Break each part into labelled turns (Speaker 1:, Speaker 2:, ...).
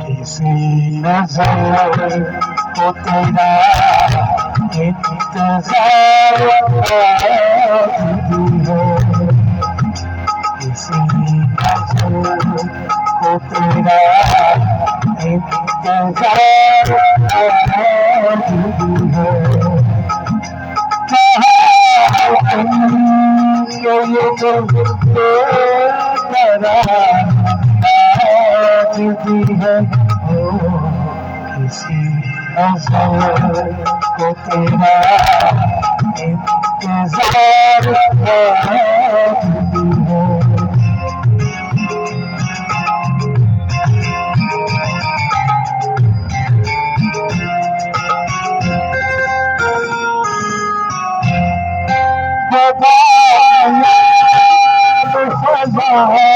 Speaker 1: किसी नजर को तेरा इंतजार आज भी है, किसी नजर को तेरा इंतजार आज भी है। ये जो तेरा आज भी है, किसी नजर को तेरा इंतजार आज भी है। सजा है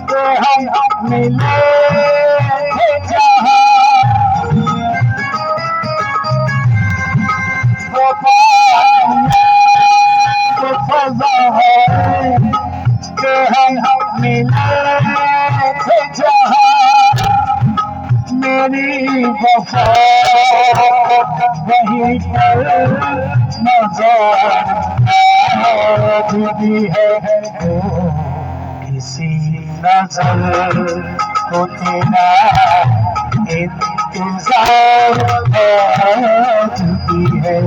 Speaker 1: कि हम मिले जहाँ, सजा है कि हम मिले जहाँ, मेरी वफा वहीं पर नजर आज भी है। किसी नजर को तेरा इंतजार आज भी है।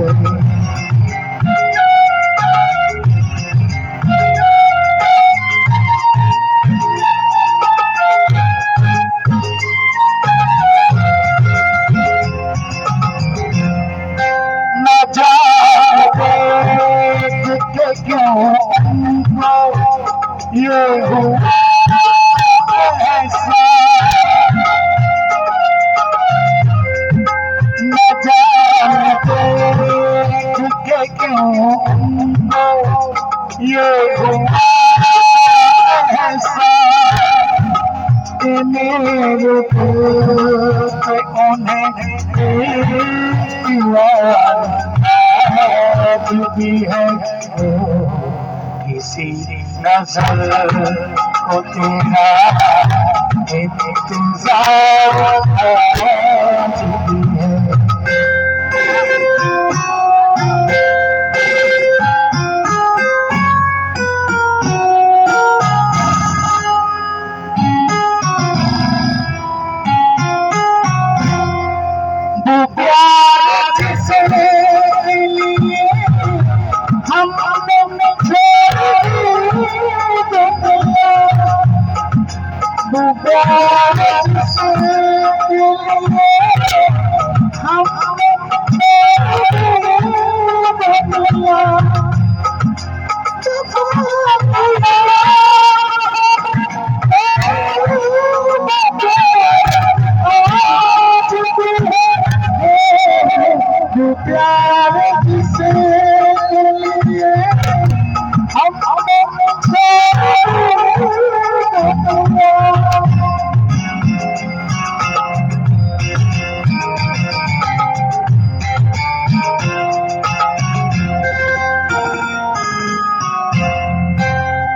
Speaker 1: क्यों ये हुआ ऐसा, न जानते कि क्यों ये हुआ ऐसा, कि मेरे दिल पे उन्हें आज भी है। किसी नजर को तेरा इंतजार आज भी है।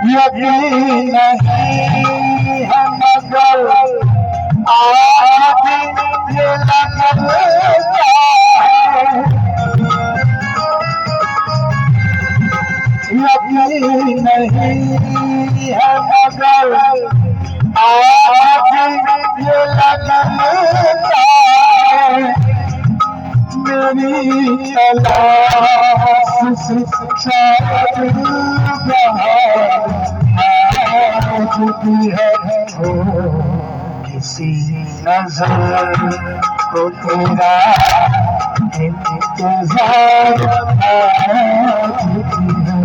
Speaker 1: यकीन नहीं है मगर आज ये लगता है, यकीन नहीं है मगर आज ये लगता है, मेरी तलाश शायद भी है। किसी नजर को तेरा इंतजार आज भी है।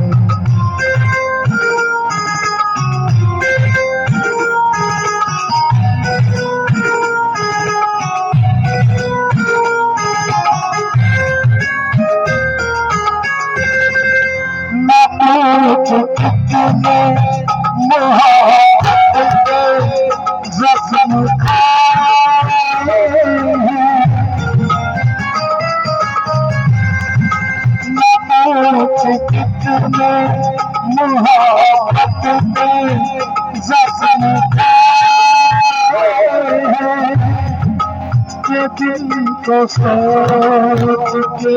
Speaker 1: दिल को सोच के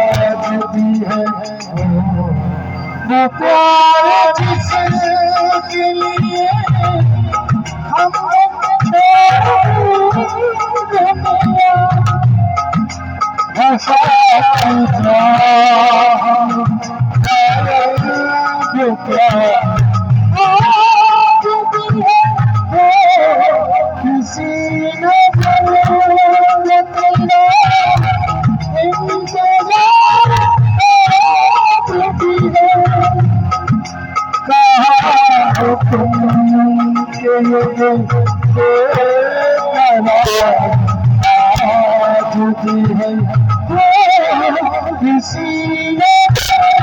Speaker 1: आज भी है वो प्यार जिसके लिए हम किसी ने किसी ने